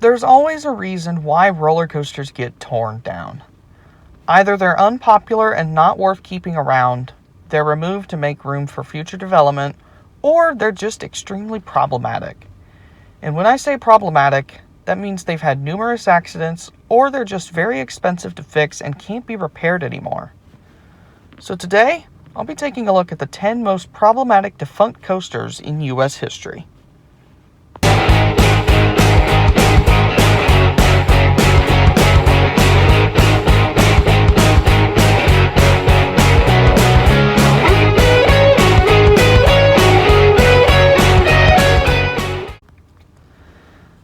There's always a reason why roller coasters get torn down. Either they're unpopular and not worth keeping around, they're removed to make room for future development, or they're just extremely problematic. And when I say problematic, that means they've had numerous accidents, or they're just very expensive to fix and can't be repaired anymore. So today, I'll be taking a look at the 10 most problematic defunct coasters in U.S. history.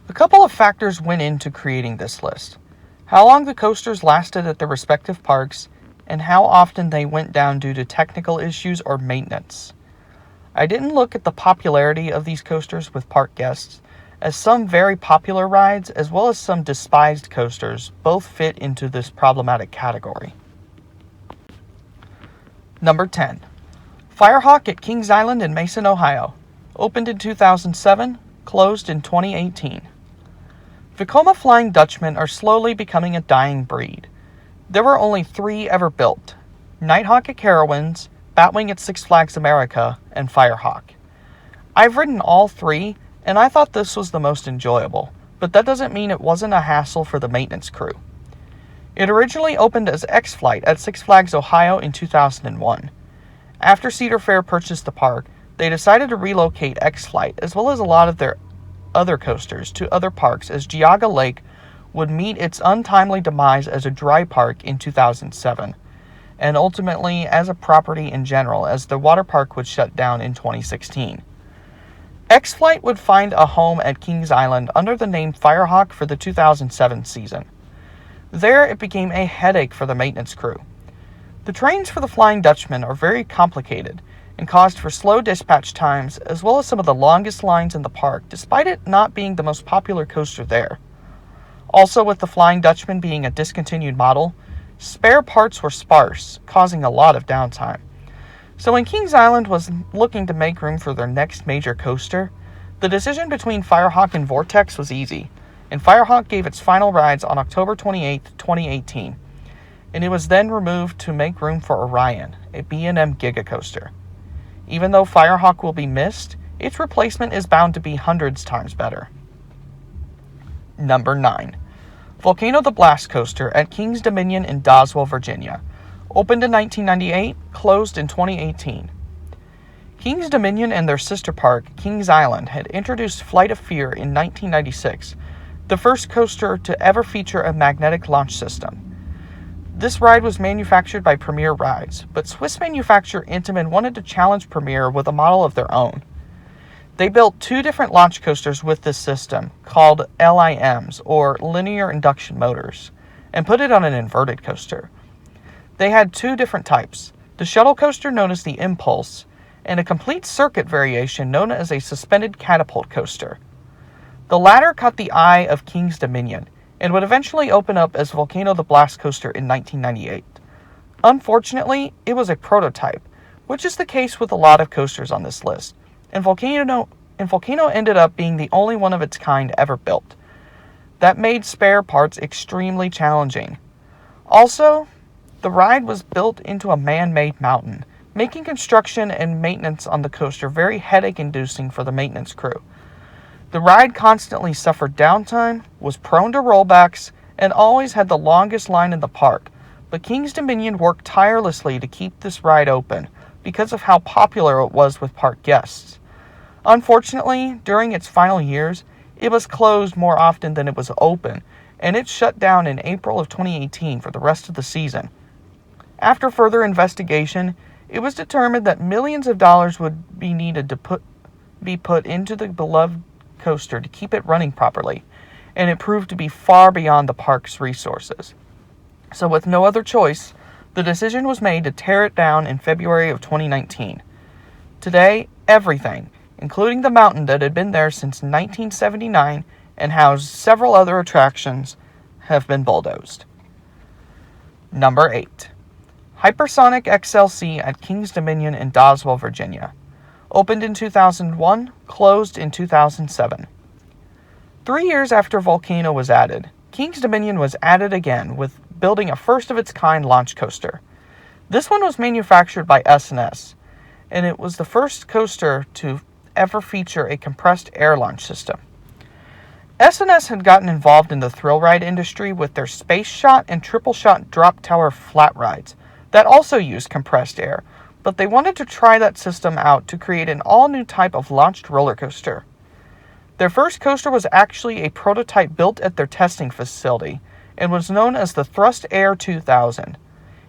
A couple of factors went into creating this list. How long the coasters lasted at their respective parks, and how often they went down due to technical issues or maintenance. I didn't look at the popularity of these coasters with park guests, as some very popular rides as well as some despised coasters both fit into this problematic category. Number 10. Firehawk at Kings Island in Mason, Ohio. Opened in 2007, closed in 2018. Vekoma Flying Dutchmen are slowly becoming a dying breed. There were only 3 ever built: Nighthawk at Carowinds, Batwing at Six Flags America, and Firehawk. I've ridden all 3, and I thought this was the most enjoyable, but that doesn't mean it wasn't a hassle for the maintenance crew. It originally opened as X-Flight at Six Flags Ohio in 2001. After Cedar Fair purchased the park, they decided to relocate X-Flight as well as a lot of their other coasters to other parks, as Geauga Lake would meet its untimely demise as a dry park in 2007, and ultimately as a property in general, as the water park would shut down in 2016. X-Flight would find a home at Kings Island under the name Firehawk for the 2007 season. There it became a headache for the maintenance crew. The trains for the Flying Dutchman are very complicated and caused for slow dispatch times as well as some of the longest lines in the park, despite it not being the most popular coaster there. Also, with the Flying Dutchman being a discontinued model, spare parts were sparse, causing a lot of downtime. So when Kings Island was looking to make room for their next major coaster, the decision between Firehawk and Vortex was easy, and Firehawk gave its final rides on October 28, 2018, and it was then removed to make room for Orion, a B&M Giga coaster. Even though Firehawk will be missed, its replacement is bound to be hundreds times better. Number 9. Volcano the Blast Coaster at Kings Dominion in Doswell, Virginia. Opened in 1998, closed in 2018. Kings Dominion and their sister park, Kings Island, had introduced Flight of Fear in 1996, the first coaster to ever feature a magnetic launch system. This ride was manufactured by Premier Rides, but Swiss manufacturer Intamin wanted to challenge Premier with a model of their own. They built 2 different launch coasters with this system, called LIMs, or Linear Induction Motors, and put it on an inverted coaster. They had 2 different types, the shuttle coaster known as the Impulse, and a complete circuit variation known as a suspended catapult coaster. The latter caught the eye of Kings Dominion, and would eventually open up as Volcano the Blast Coaster in 1998. Unfortunately, it was a prototype, which is the case with a lot of coasters on this list, and Volcano ended up being the only one of its kind ever built. That made spare parts extremely challenging. Also, the ride was built into a man-made mountain, making construction and maintenance on the coaster very headache-inducing for the maintenance crew. The ride constantly suffered downtime, was prone to rollbacks, and always had the longest line in the park, but Kings Dominion worked tirelessly to keep this ride open because of how popular it was with park guests. Unfortunately, during its final years, it was closed more often than it was open, and it shut down in April of 2018 for the rest of the season. After further investigation, it was determined that millions of dollars would be needed to be put into the beloved coaster to keep it running properly, and it proved to be far beyond the park's resources. So with no other choice, the decision was made to tear it down in February of 2019. Today, everything, including the mountain that had been there since 1979 and housed several other attractions, have been bulldozed. Number 8. Hypersonic XLC at Kings Dominion in Doswell, Virginia. Opened in 2001, closed in 2007. 3 years after Volcano was added, King's Dominion was added again with building a first-of-its-kind launch coaster. This one was manufactured by S&S, and it was the first coaster to ever feature a compressed air launch system. S&S had gotten involved in the thrill ride industry with their Space Shot and Triple Shot drop tower flat rides that also used compressed air, but they wanted to try that system out to create an all-new type of launched roller coaster. Their first coaster was actually a prototype built at their testing facility and was known as the Thrust Air 2000.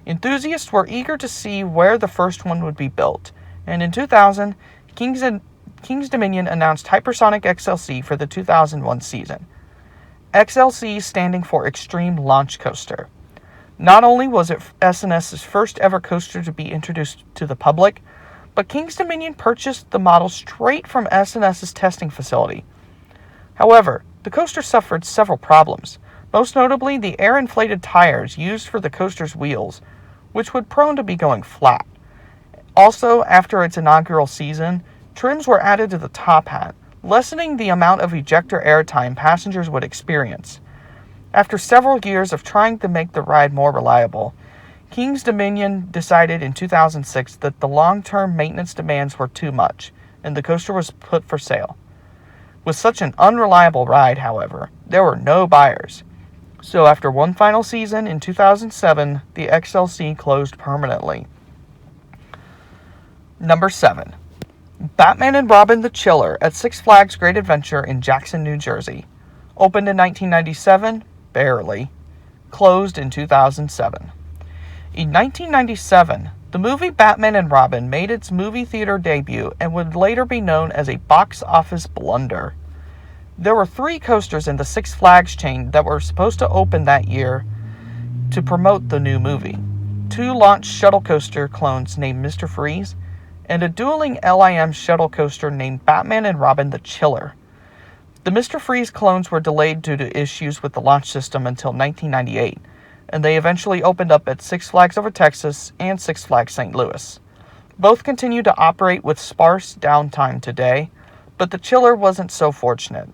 Enthusiasts were eager to see where the first one would be built, and in 2000, King's Dominion announced Hypersonic XLC for the 2001 season. XLC standing for Extreme Launch Coaster. Not only was it S&S's first ever coaster to be introduced to the public, but King's Dominion purchased the model straight from S&S's testing facility. However, the coaster suffered several problems, most notably the air-inflated tires used for the coaster's wheels, which were prone to be going flat. Also, after its inaugural season, trims were added to the top hat, lessening the amount of ejector air time passengers would experience. After several years of trying to make the ride more reliable, King's Dominion decided in 2006 that the long-term maintenance demands were too much, and the coaster was put for sale. With such an unreliable ride, however, there were no buyers. So after one final season in 2007, the XLC closed permanently. Number 7. Batman and Robin the Chiller at Six Flags Great Adventure in Jackson, New Jersey. Opened in 1997, barely. Closed in 2007. In 1997, the movie Batman and Robin made its movie theater debut and would later be known as a box office blunder. There were 3 coasters in the Six Flags chain that were supposed to open that year to promote the new movie. 2 launch shuttle coaster clones named Mr. Freeze, and a dueling LIM shuttle coaster named Batman and Robin the Chiller. The Mr. Freeze clones were delayed due to issues with the launch system until 1998, and they eventually opened up at Six Flags Over Texas and Six Flags St. Louis. Both continue to operate with sparse downtime today, but the Chiller wasn't so fortunate.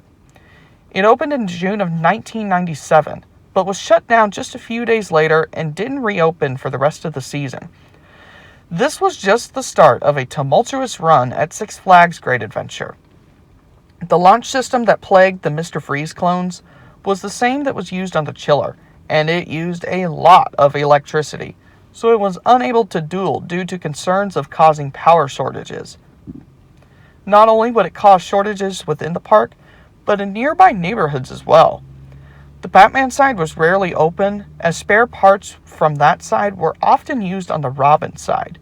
It opened in June of 1997, but was shut down just a few days later and didn't reopen for the rest of the season. This was just the start of a tumultuous run at Six Flags Great Adventure. The launch system that plagued the Mr. Freeze clones was the same that was used on the Chiller, and it used a lot of electricity, so it was unable to duel due to concerns of causing power shortages. Not only would it cause shortages within the park, but in nearby neighborhoods as well. The Batman side was rarely open, as spare parts from that side were often used on the Robin side.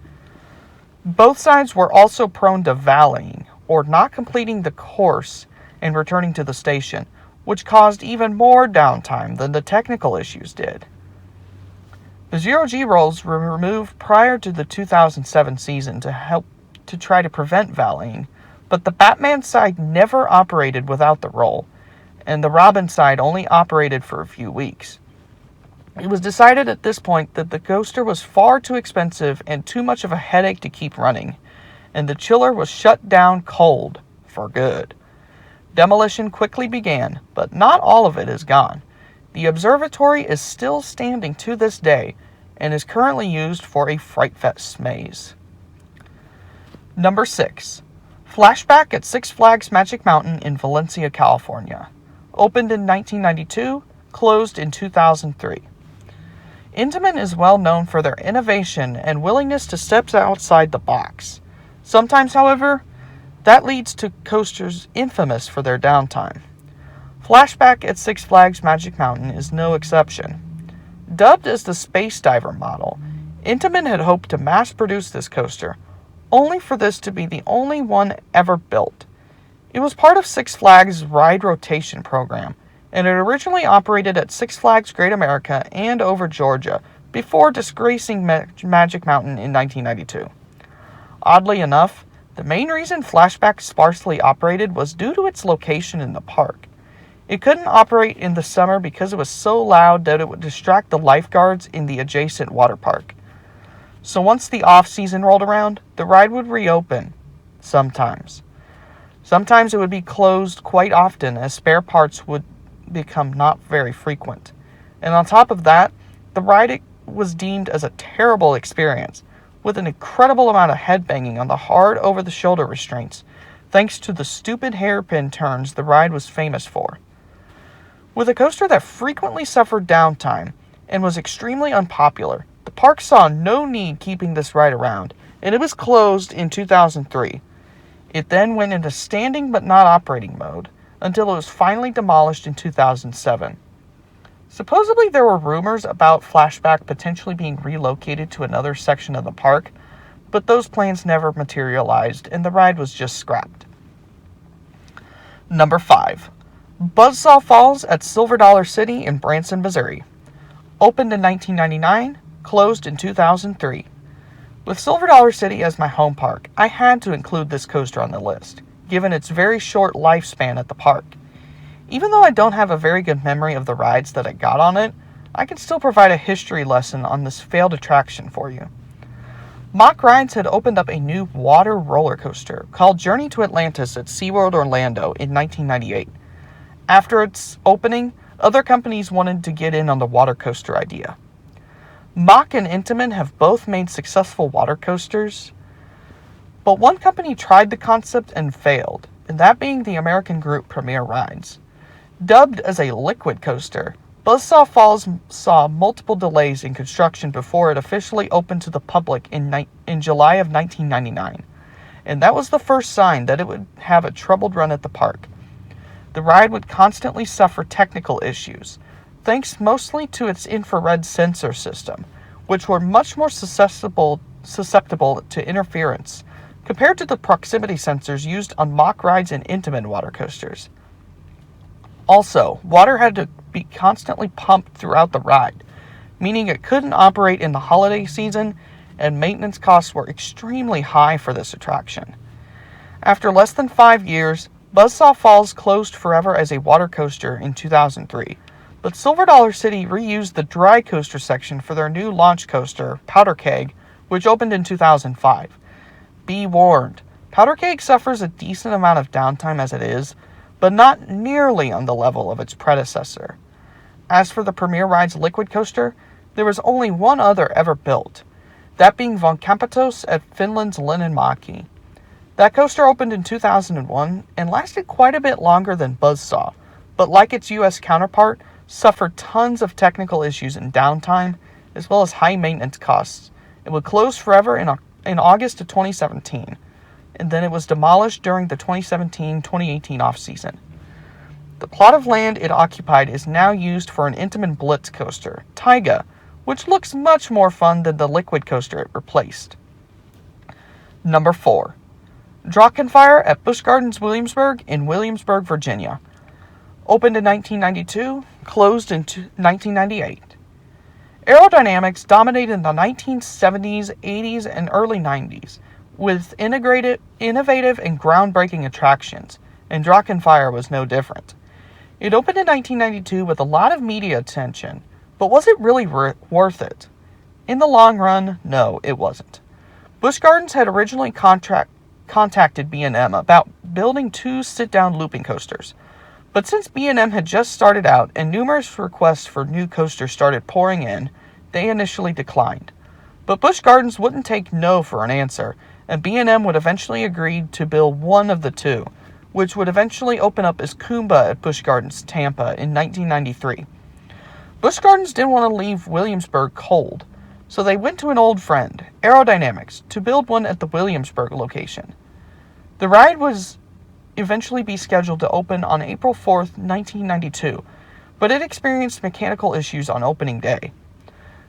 Both sides were also prone to valeting, or not completing the course and returning to the station, which caused even more downtime than the technical issues did. The zero-G rolls were removed prior to the 2007 season to try to prevent valeting, but the Batman side never operated without the roll, and the Robin side only operated for a few weeks. It was decided at this point that the coaster was far too expensive and too much of a headache to keep running, and the Chiller was shut down cold for good. Demolition quickly began, but not all of it is gone. The observatory is still standing to this day and is currently used for a Fright Fest maze. Number 6. Flashback at Six Flags Magic Mountain in Valencia, California. Opened in 1992, closed in 2003. Intamin is well known for their innovation and willingness to step outside the box. Sometimes, however, that leads to coasters infamous for their downtime. Flashback at Six Flags Magic Mountain is no exception. Dubbed as the Space Diver model, Intamin had hoped to mass-produce this coaster, only for this to be the only one ever built. It was part of Six Flags' ride rotation program, and it originally operated at Six Flags Great America and over Georgia before disgracing Magic Mountain in 1992. Oddly enough, the main reason Flashback sparsely operated was due to its location in the park. It couldn't operate in the summer because it was so loud that it would distract the lifeguards in the adjacent water park. So once the off-season rolled around, the ride would reopen, sometimes. Sometimes it would be closed quite often as spare parts would become not very frequent. And on top of that, the ride was deemed as a terrible experience, with an incredible amount of headbanging on the hard over-the-shoulder restraints, thanks to the stupid hairpin turns the ride was famous for. With a coaster that frequently suffered downtime and was extremely unpopular, the park saw no need keeping this ride around, and it was closed in 2003. It then went into standing but not operating mode until it was finally demolished in 2007. Supposedly there were rumors about Flashback potentially being relocated to another section of the park, but those plans never materialized and the ride was just scrapped. Number 5. Buzzsaw Falls at Silver Dollar City in Branson, Missouri. Opened in 1999, closed in 2003. With Silver Dollar City as my home park, I had to include this coaster on the list, given its very short lifespan at the park. Even though I don't have a very good memory of the rides that I got on it, I can still provide a history lesson on this failed attraction for you. Mock Rides had opened up a new water roller coaster called Journey to Atlantis at SeaWorld Orlando in 1998. After its opening, other companies wanted to get in on the water coaster idea. Mock and Intamin have both made successful water coasters, but one company tried the concept and failed, and that being the American group Premier Rides. Dubbed as a liquid coaster, Buzzsaw Falls saw multiple delays in construction before it officially opened to the public in July of 1999, and that was the first sign that it would have a troubled run at the park. The ride would constantly suffer technical issues, thanks mostly to its infrared sensor system, which were much more susceptible to interference compared to the proximity sensors used on Mock Rides and Intamin water coasters. Also, water had to be constantly pumped throughout the ride, meaning it couldn't operate in the holiday season, and maintenance costs were extremely high for this attraction. After less than 5 years, Buzzsaw Falls closed forever as a water coaster in 2003, but Silver Dollar City reused the dry coaster section for their new launch coaster, Powder Keg, which opened in 2005. Be warned, Powder Keg suffers a decent amount of downtime as it is, but not nearly on the level of its predecessor. As for the Premier Rides liquid coaster, there was only one other ever built, that being Volcano at Finland's Linnanmäki. That coaster opened in 2001 and lasted quite a bit longer than Buzzsaw, but like its US counterpart, suffered tons of technical issues and downtime, as well as high maintenance costs. It would close forever in August of 2017, and then it was demolished during the 2017-2018 off-season. The plot of land it occupied is now used for an Intamin Blitz coaster, Taiga, which looks much more fun than the liquid coaster it replaced. Number 4. Gunfire at Busch Gardens Williamsburg in Williamsburg, Virginia. Opened in 1992, closed in 1998. Aerodynamics dominated the 1970s, 80s, and early 90s, with innovative and groundbreaking attractions, and Gunfire was no different. It opened in 1992 with a lot of media attention, but was it really worth it? In the long run, no, it wasn't. Busch Gardens had originally contacted B&M about building 2 sit-down looping coasters, but since B&M had just started out and numerous requests for new coasters started pouring in, they initially declined. But Busch Gardens wouldn't take no for an answer, and B&M would eventually agree to build one of the 2, which would eventually open up as Kumba at Busch Gardens Tampa in 1993. Busch Gardens didn't want to leave Williamsburg cold, so they went to an old friend, Aerodynamics, to build one at the Williamsburg location. The ride was eventually be scheduled to open on April 4th, 1992, but it experienced mechanical issues on opening day.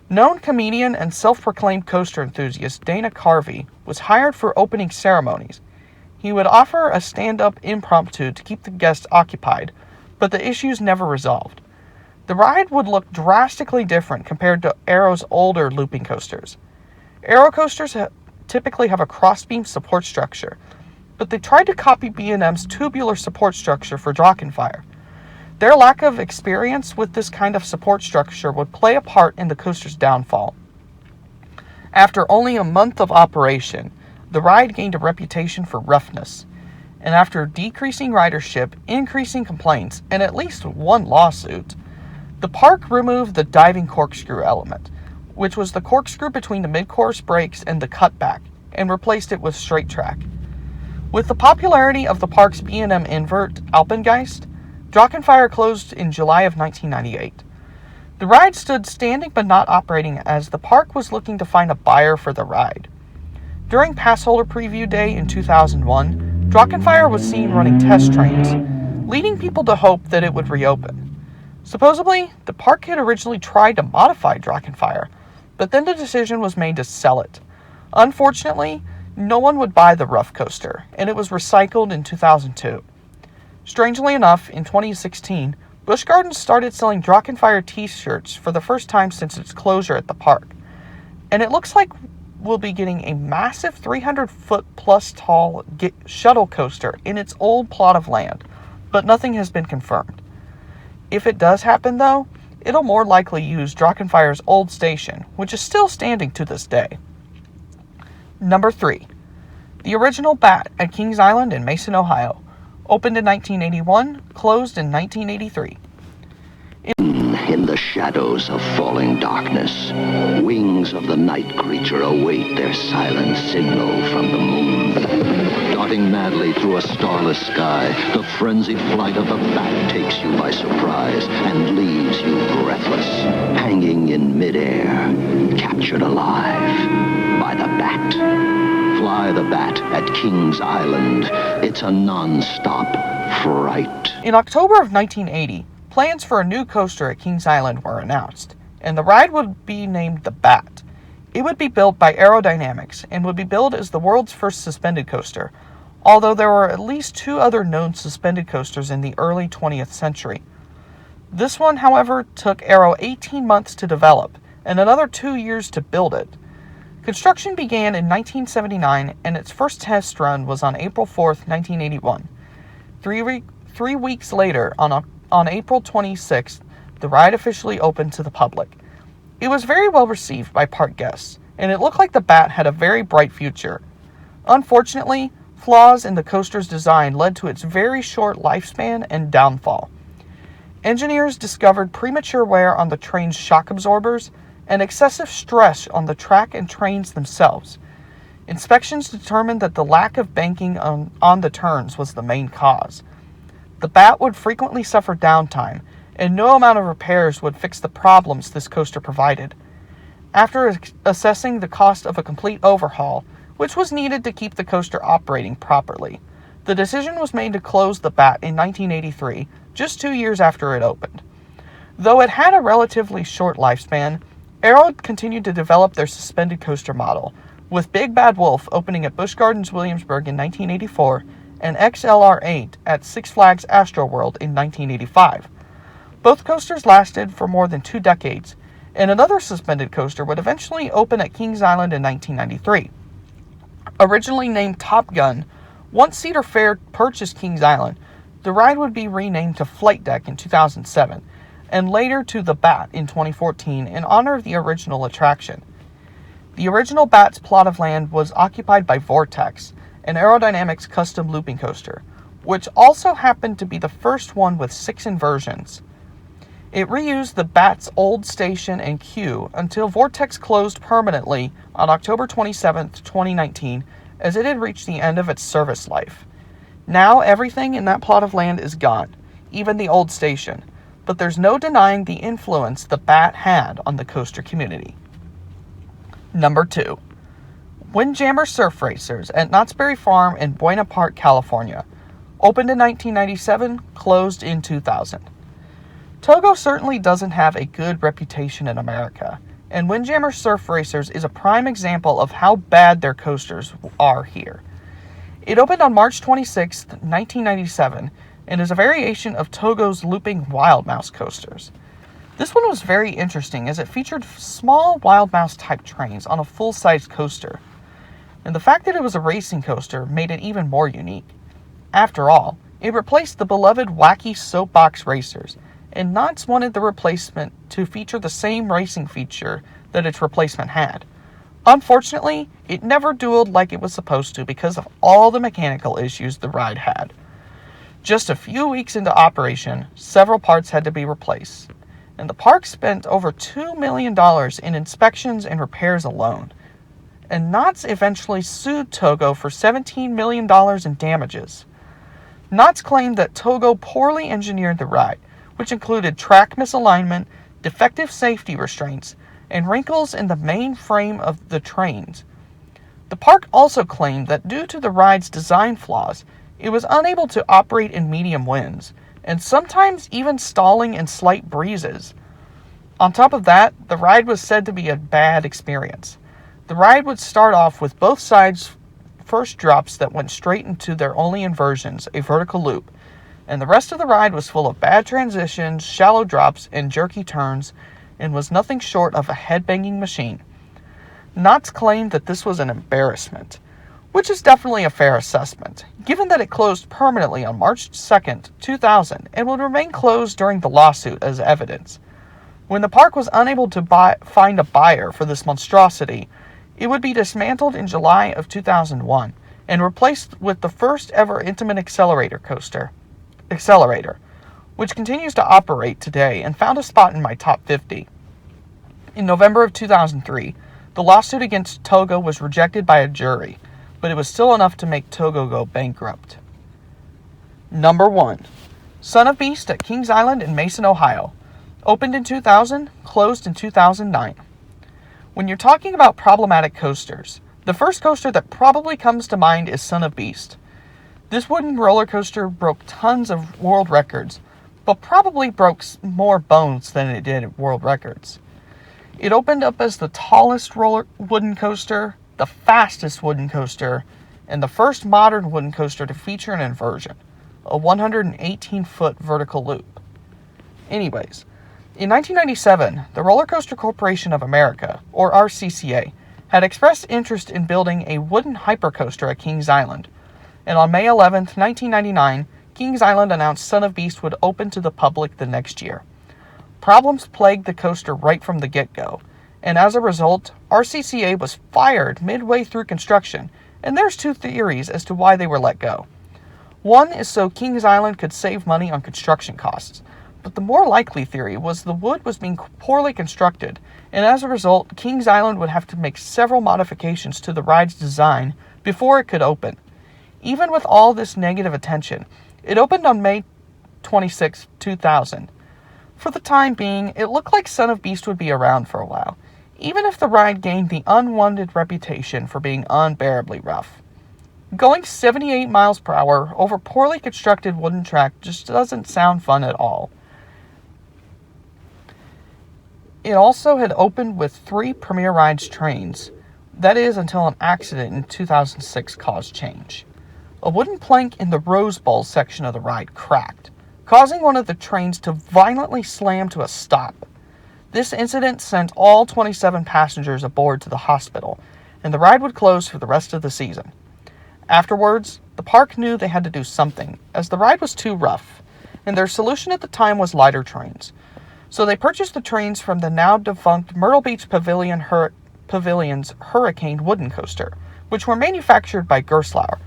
Known comedian and self-proclaimed coaster enthusiast Dana Carvey was hired for opening ceremonies. He would offer a stand-up impromptu to keep the guests occupied, but the issues never resolved. The ride would look drastically different compared to Aero's older looping coasters. Aero coasters typically have a crossbeam support structure, but they tried to copy B&M's tubular support structure for Gunfire. Their lack of experience with this kind of support structure would play a part in the coaster's downfall. After only a month of operation, the ride gained a reputation for roughness. and after decreasing ridership, increasing complaints, and at least one lawsuit, the park removed the diving corkscrew element, which was the corkscrew between the mid-course brakes and the cutback, and replaced it with straight track. With the popularity of the park's B&M invert, Alpengeist, Drachenfire closed in July of 1998. The ride stood standing but not operating as the park was looking to find a buyer for the ride. During Passholder Preview Day in 2001, Drachenfire was seen running test trains, leading people to hope that it would reopen. Supposedly, the park had originally tried to modify Drachenfire, but then the decision was made to sell it. Unfortunately, no one would buy the rough coaster, and it was recycled in 2002. Strangely enough, in 2016, Busch Gardens started selling Drachenfire t-shirts for the first time since its closure at the park. And it looks like we'll be getting a massive 300-foot plus tall shuttle coaster in its old plot of land, but nothing has been confirmed. If it does happen though, it'll more likely use Drachenfire's old station, which is still standing to this day. Number 3. The original Bat at Kings Island in Mason, Ohio. Opened in 1981, closed in 1983. In the shadows of falling darkness, wings of the night creature await their silent signal from the moon. Darting madly through a starless sky, the frenzied flight of the bat takes you by surprise and leaves you breathless, hanging in midair, captured alive by the bat. Fly the Bat at Kings Island. It's a non-stop fright. In October of 1980, plans for a new coaster at Kings Island were announced, and the ride would be named the Bat. It would be built by Aerodynamics and would be billed as the world's first suspended coaster, although there were at least 2 other known suspended coasters in the early 20th century. This one, however, took Aero 18 months to develop and another 2 years to build it. Construction began in 1979, and its first test run was on April 4th, 1981. 3 weeks later, on April 26th, the ride officially opened to the public. It was very well received by park guests, and it looked like the Bat had a very bright future. Unfortunately, flaws in the coaster's design led to its very short lifespan and downfall. Engineers discovered premature wear on the train's shock absorbers and excessive stress on the track and trains themselves. Inspections determined that the lack of banking on the turns was the main cause. The Bat would frequently suffer downtime, and no amount of repairs would fix the problems this coaster provided. After assessing the cost of a complete overhaul, which was needed to keep the coaster operating properly, the decision was made to close the Bat in 1983, just 2 years after it opened. Though it had a relatively short lifespan, Aero continued to develop their suspended coaster model, with Big Bad Wolf opening at Busch Gardens Williamsburg in 1984 and XLR-8 at Six Flags Astroworld in 1985. Both coasters lasted for more than 2 decades, and another suspended coaster would eventually open at Kings Island in 1993. Originally named Top Gun, once Cedar Fair purchased Kings Island, the ride would be renamed to Flight Deck in 2007, and later to the Bat in 2014 in honor of the original attraction. The original Bat's plot of land was occupied by Vortex, an Aerodynamics custom looping coaster, which also happened to be the first one with 6 inversions. It reused the Bat's old station and queue until Vortex closed permanently on October 27, 2019, as it had reached the end of its service life. Now everything in that plot of land is gone, even the old station, but there's no denying the influence the Bat had on the coaster community. Number 2. Windjammer Surf Racers at Knott's Berry Farm in Buena Park, California. Opened in 1997, closed in 2000. Togo certainly doesn't have a good reputation in America, and Windjammer Surf Racers is a prime example of how bad their coasters are here. It opened on March 26, 1997, and is a variation of Togo's looping Wild Mouse coasters. This one was very interesting as it featured small Wild Mouse type trains on a full-size coaster, and the fact that it was a racing coaster made it even more unique. After all, it replaced the beloved wacky soapbox racers, and Knott's wanted the replacement to feature the same racing feature that its replacement had. Unfortunately, it never dueled like it was supposed to because of all the mechanical issues the ride had. Just a few weeks into operation, several parts had to be replaced, and the park spent over $2 million in inspections and repairs alone. And Knott's eventually sued Togo for $17 million in damages. Knott's claimed that Togo poorly engineered the ride, which included track misalignment, defective safety restraints, and wrinkles in the main frame of the trains. The park also claimed that due to the ride's design flaws, it was unable to operate in medium winds, and sometimes even stalling in slight breezes. On top of that, the ride was said to be a bad experience. The ride would start off with both sides first drops that went straight into their only inversions, a vertical loop, and the rest of the ride was full of bad transitions, shallow drops, and jerky turns, and was nothing short of a head-banging machine. Knott's claimed that this was an embarrassment, which is definitely a fair assessment, given that it closed permanently on March 2nd, 2000, and would remain closed during the lawsuit as evidence. When the park was unable to find a buyer for this monstrosity, it would be dismantled in July of 2001 and replaced with the first ever intimate accelerator, which continues to operate today and found a spot in my top 50. In November of 2003, the lawsuit against Togo was rejected by a jury, but it was still enough to make Togo go bankrupt. Number 1. Son of Beast at Kings Island in Mason, Ohio. Opened in 2000, closed in 2009. When you're talking about problematic coasters, the first coaster that probably comes to mind is Son of Beast. This wooden roller coaster broke tons of world records, but probably broke more bones than it did world records. It opened up as the tallest wooden coaster, the fastest wooden coaster, and the first modern wooden coaster to feature an inversion, a 118-foot vertical loop. Anyways, in 1997, the Roller Coaster Corporation of America, or RCCA, had expressed interest in building a wooden hypercoaster at Kings Island, and on May 11, 1999, Kings Island announced Son of Beast would open to the public the next year. Problems plagued the coaster right from the get-go, and as a result, RCCA was fired midway through construction, and there's two theories as to why they were let go. One is so Kings Island could save money on construction costs, but the more likely theory was the wood was being poorly constructed, and as a result, Kings Island would have to make several modifications to the ride's design before it could open. Even with all this negative attention, it opened on May 26, 2000. For the time being, it looked like Son of Beast would be around for a while, even if the ride gained the unwanted reputation for being unbearably rough. Going 78 miles per hour over poorly constructed wooden track just doesn't sound fun at all. It also had opened with 3 Premier Rides trains, that is until an accident in 2006 caused change. A wooden plank in the Rose Bowl section of the ride cracked, causing one of the trains to violently slam to a stop. This incident sent all 27 passengers aboard to the hospital, and the ride would close for the rest of the season. Afterwards, the park knew they had to do something, as the ride was too rough, and their solution at the time was lighter trains. So they purchased the trains from the now defunct Myrtle Beach Pavilion's Hurricane wooden coaster, which were manufactured by Gerstlauer.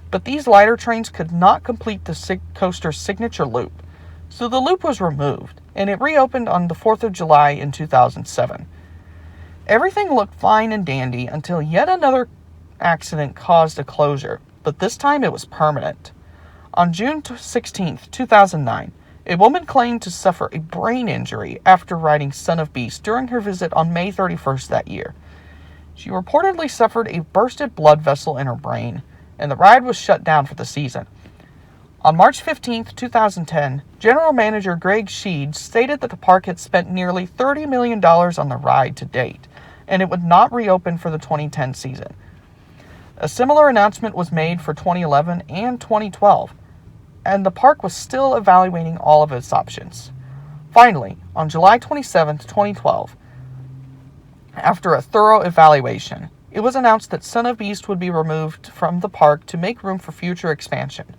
But these lighter trains could not complete the coaster's signature loop, so the loop was removed, and it reopened on the 4th of July in 2007. Everything looked fine and dandy until yet another accident caused a closure, but this time it was permanent. On June 16, 2009, a woman claimed to suffer a brain injury after riding Son of Beast during her visit on May 31st that year. She reportedly suffered a bursted blood vessel in her brain, and the ride was shut down for the season. On March 15, 2010, General Manager Greg Sheed stated that the park had spent nearly $30 million on the ride to date, and it would not reopen for the 2010 season. A similar announcement was made for 2011 and 2012, and the park was still evaluating all of its options. Finally, on July 27, 2012, after a thorough evaluation, it was announced that Son of Beast would be removed from the park to make room for future expansion.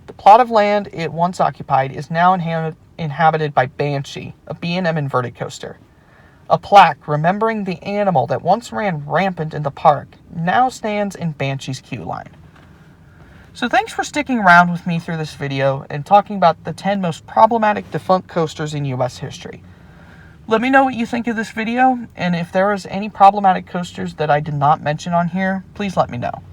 The plot of land it once occupied is now inhabited by Banshee, a B&M inverted coaster. A plaque remembering the animal that once ran rampant in the park now stands in Banshee's queue line. So thanks for sticking around with me through this video and talking about the 10 most problematic defunct coasters in US history. Let me know what you think of this video, and if there is any problematic coasters that I did not mention on here, please let me know.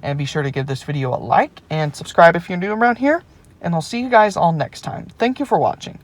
And be sure to give this video a like and subscribe if you're new around here, and I'll see you guys all next time. Thank you for watching.